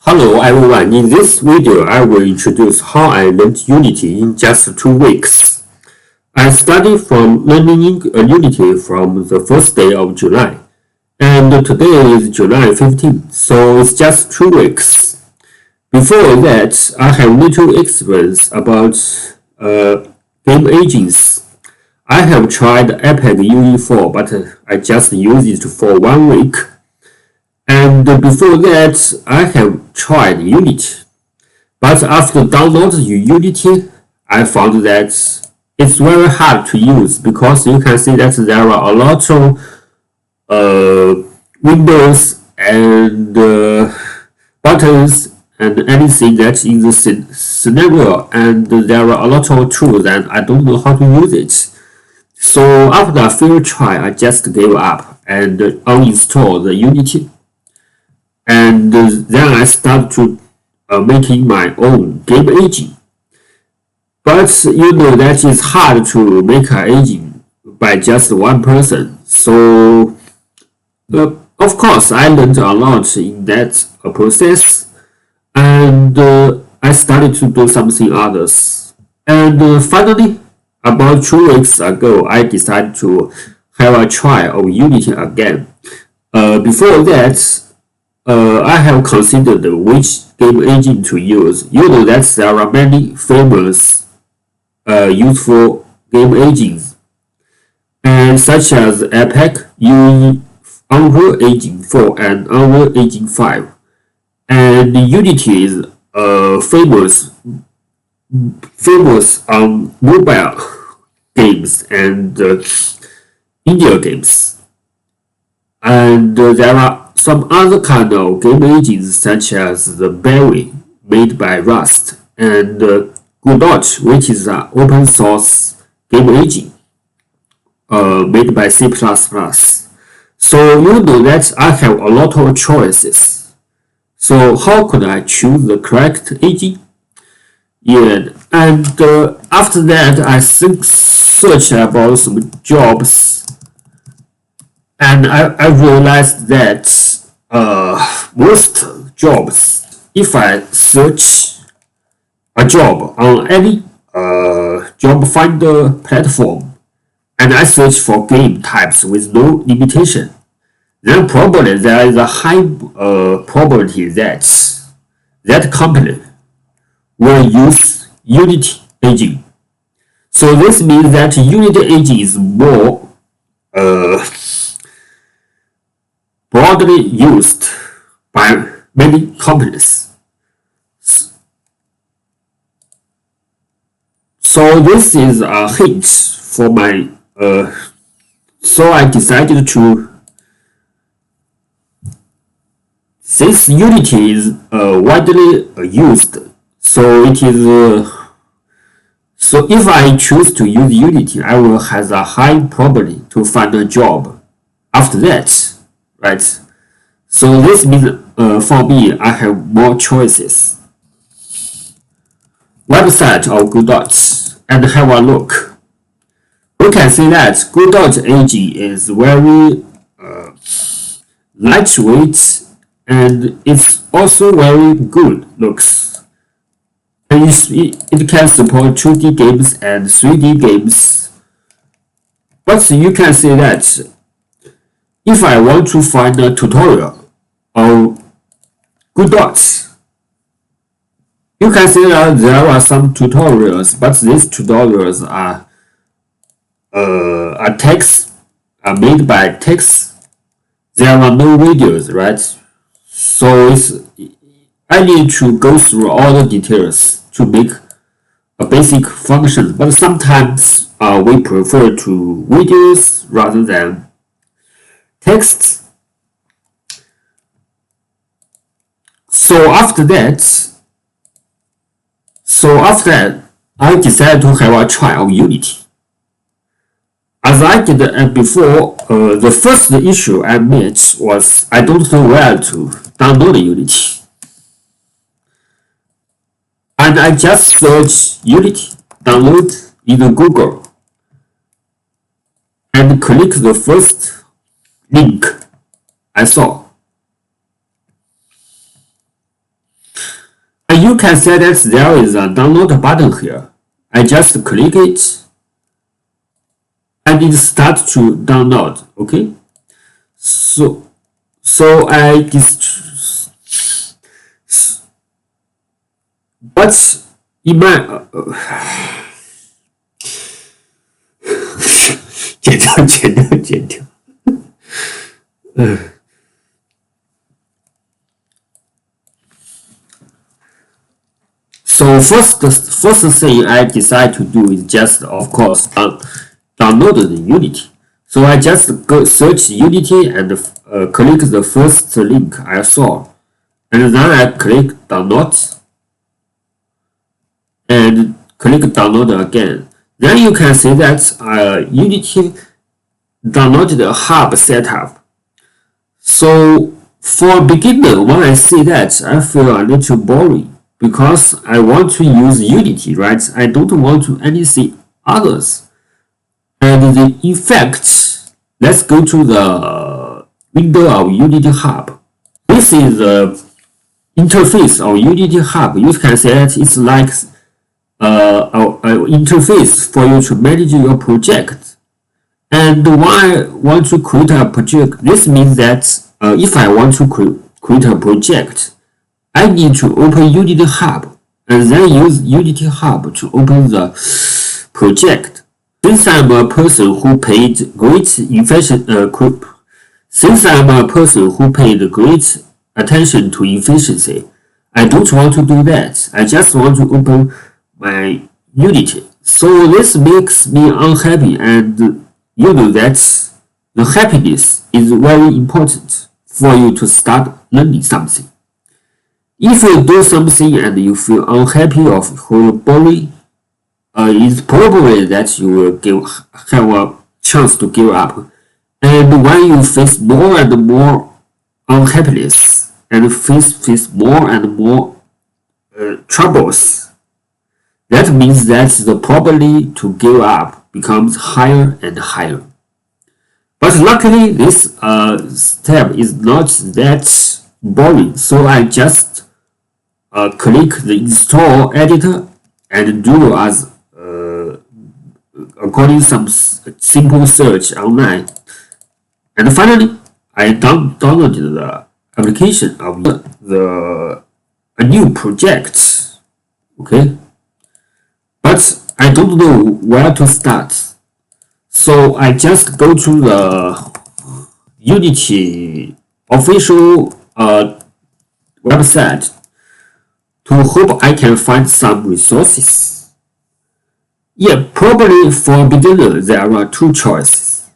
Hello everyone, in this video I will introduce how I learned Unity in just 2 weeks. I started from learning Unity from the first day of July, and today is July 15th, so it's just 2 weeks. Before that, I have little experience about game agents. I have tried Epic UE4, but I just used it for 1 week. And before that, I have tried Unity. But after downloading Unity, I found that it's very hard to use because you can see that there are a lot of windows and buttons and anything that's in the scenario, and there are a lot of tools and I don't know how to use it. So after a few try, I just gave up and uninstalled the Unity. And then I started to making my own game agent. But you know that it's hard to make an agent by just one person. So of course I learned a lot in that process, and I started to do something others. And finally, about 2 weeks ago, I decided to have a try of Unity again. Before that, I have considered which game engine to use. You know that there are many famous useful game engines, and such as Epic, UE, Unreal Engine 4, and Unreal Engine 5. And Unity is famous on mobile games and India games. And there are some other kind of game engines such as the Berry, made by Rust, and Godot, which is an open source game engine made by C++. So you know that I have a lot of choices. So how could I choose the correct engine? Yeah, and after that I searched about some jobs, and I realized that most jobs, if I search a job on any job finder platform, and I search for game types with no limitation, then probably there is a high probability that that company will use Unity engine. So this means that Unity engine is more broadly used by many companies. So this is a hint for my so I decided to, since Unity is widely used, so it is so if I choose to use Unity, I will have a high probability to find a job after that, right? So this means for me, I have more choices. Website of Godot, and have a look. We can see that Godot engine is very lightweight, and it's also very good looks. And it can support 2D games and 3D games. But you can see that if I want to find a tutorial of Godot, you can see that there are some tutorials, but these tutorials are made by text. There are no videos, right? So I need to go through all the details to make a basic function, but sometimes we prefer to videos rather than text. So after that, I decided to have a try of Unity. As I did before, the first issue I met was I don't know where to download Unity. And I just searched Unity, download in Google, and click the first link I saw. And you can see that there is a download button here. I just click it and it starts to download. Okay, so I but in my 剪掉。So first thing I decide to do is just, of course, download the Unity. So I just go search Unity and click the first link I saw, and then I click download and click download again. Then you can see that Unity downloaded a hub setup. So for beginner, when I see that, I feel a little boring because I want to use Unity, right? I don't want to anything others. And the effect, let's go to the window of Unity Hub. This is the interface of Unity Hub. You can see that it's like an interface for you to manage your project. And when I want to create a project, this means that if I want to create a project, I need to open Unity Hub and then use Unity Hub to open the project. Since I'm a person who paid great attention to efficiency, I don't want to do that. I just want to open my Unity. So this makes me unhappy, and you know that the happiness is very important for you to start learning something. If you do something and you feel unhappy or feel boring, it's probably that you will have a chance to give up. And when you face more and more unhappiness and face more and more troubles, that means that the probability to give up becomes higher and higher. But luckily, this step is not that boring, so I just click the install editor and do as according to some simple search online. And finally, I downloaded the application of a new project. Okay, but I don't know where to start. So I just go to the Unity official website to hope I can find some resources. Yeah, probably for beginners there are two choices.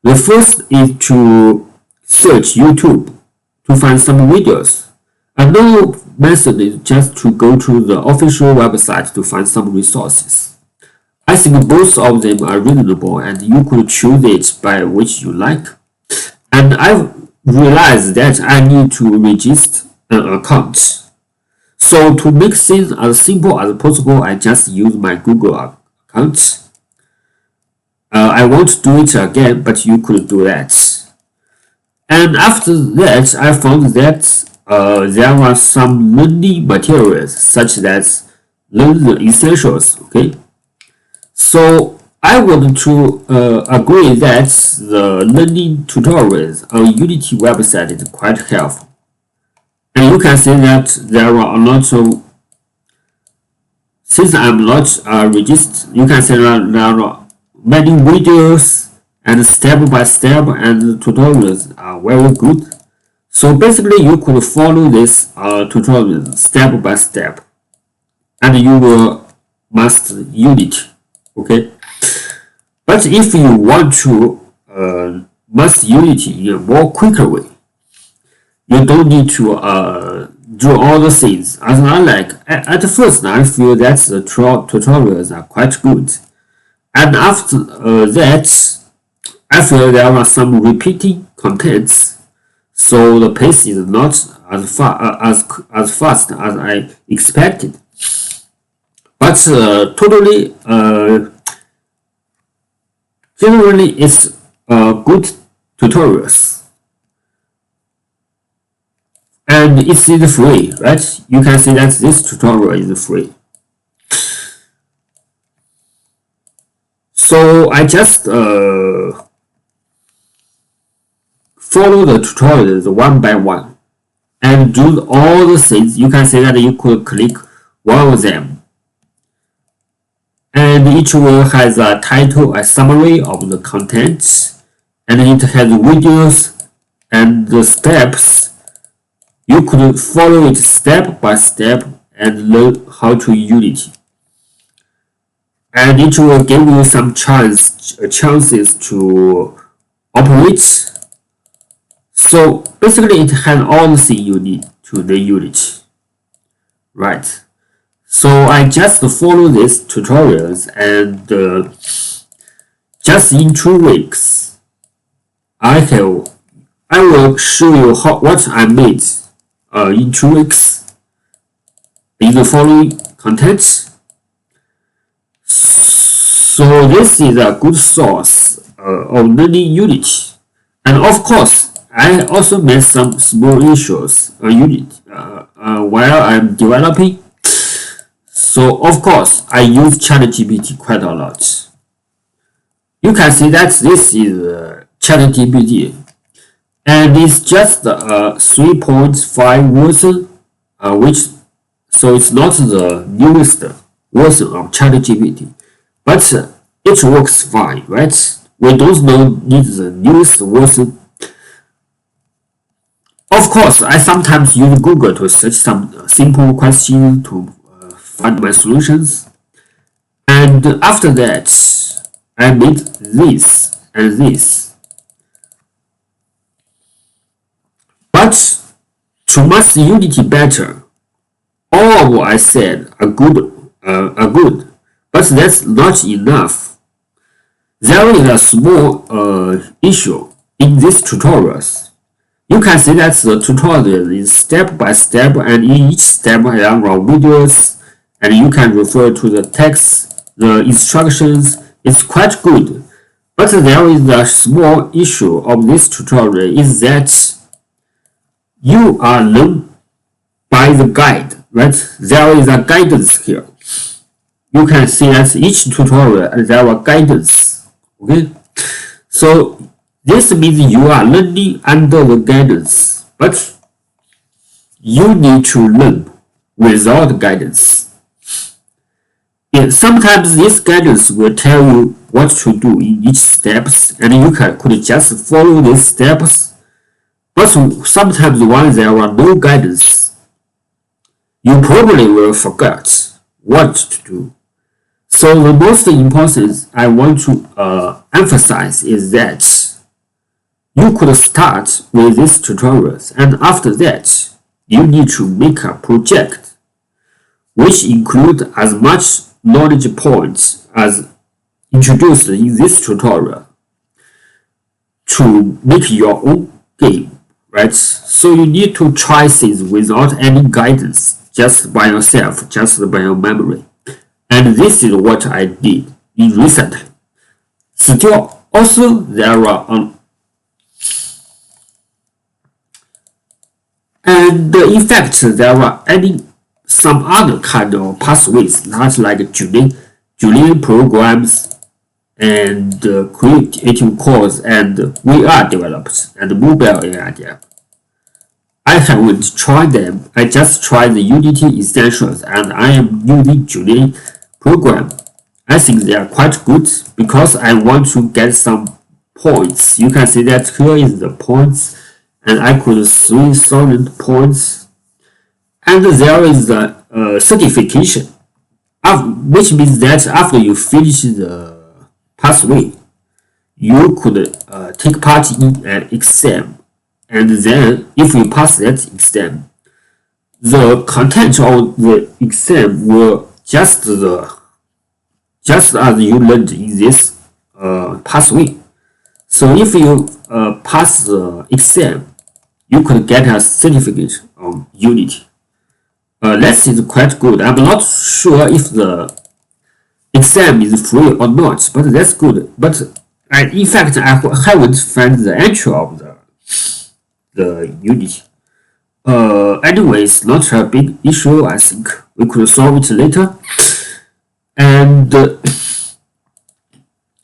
The first is to search YouTube to find some videos. Another method is just to go to the official website to find some resources. I think both of them are reasonable and you could choose it by which you like. And I've realized that I need to register an account. So to make things as simple as possible, I just use my Google account. I won't do it again, but you could do that. And after that, I found that there are some learning materials such as Learn the Essentials. Okay, so I want to agree that the learning tutorials on Unity website is quite helpful. And you can see that there are a lot of, since I'm not registered, you can see that there are many videos and step by step and tutorials are very good. So basically you could follow this tutorial step by step and you will master Unity. Okay, but if you want to master Unity in a more quicker way, you don't need to do all the things. As I like, at first I feel that the tutorials are quite good, and after that, I feel there are some repeating contents, so the pace is not as fast as I expected. But generally, it's good tutorials. and it's free, right? You can see that this tutorial is free. So I just follow the tutorials one by one and do all the things. You can see that you could click one of them, and each one has a title, a summary of the content, and it has videos and the steps. You could follow it step by step and learn how to use Unity. And it will give you some chances to operate. So basically it has all the things you need to the Unity. Right. So I just follow these tutorials, and just in 2 weeks I will show you what I made in 2 weeks in the following content. So this is a good source of learning Unity. And of course, I also made some small issues on Unity while I'm developing. So of course, I use ChatGPT quite a lot. You can see that this is ChatGPT, and it's just a 3.5 version, so it's not the newest version of ChatGPT, but it works fine, right? We don't need the newest version. Of course, I sometimes use Google to search some simple questions to find my solutions, and after that I made this and this. But to master Unity better, all of what I said are good, but that's not enough. There is a small issue in these tutorials. You can see that the tutorial is step by step, and in each step there are videos, and you can refer to the text, the instructions. It's quite good. But there is a small issue of this tutorial is that you are learned by the guide, right? There is a guidance here. You can see that each tutorial there are guidance. Okay, so this means you are learning under the guidance, but you need to learn without guidance. Sometimes this guidance will tell you what to do in each steps, and you could just follow these steps. But sometimes when there are no guidance, you probably will forget what to do. So the most important I want to emphasize is that you could start with these tutorials, and after that you need to make a project which include as much knowledge points as introduced in this tutorial to make your own game, right? So you need to try things without any guidance, just by yourself, just by your memory. And this is what I did in recently. Still, also there are and in fact there are some other kind of pathways, not like Julian programs and creative cores and VR developers and mobile AI dev. I haven't tried them. I just tried the Unity essentials, and I am using Julian program. I think they are quite good because I want to get some points. You can see that here is the points, and I could 3,000 points. And there is the certification, which means that after you finish the pathway, you could take part in an exam, and then if you pass that exam, the content of the exam will just as you learned in this pathway. So if you pass the exam, you could get a certificate on Unity. That is quite good. I'm not sure if the exam is free or not, but that's good. But in fact, I haven't found the entry of the Unity. Anyways, not a big issue. I think we could solve it later. And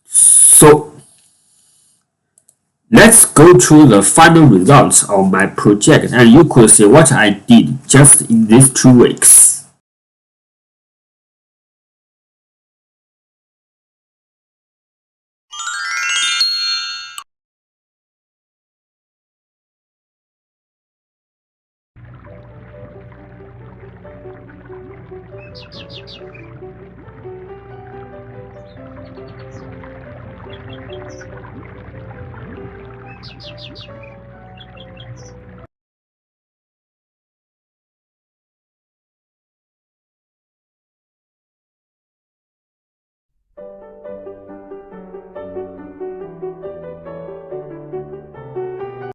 so let's go through the final results of my project, and you could see what I did just in these 2 weeks.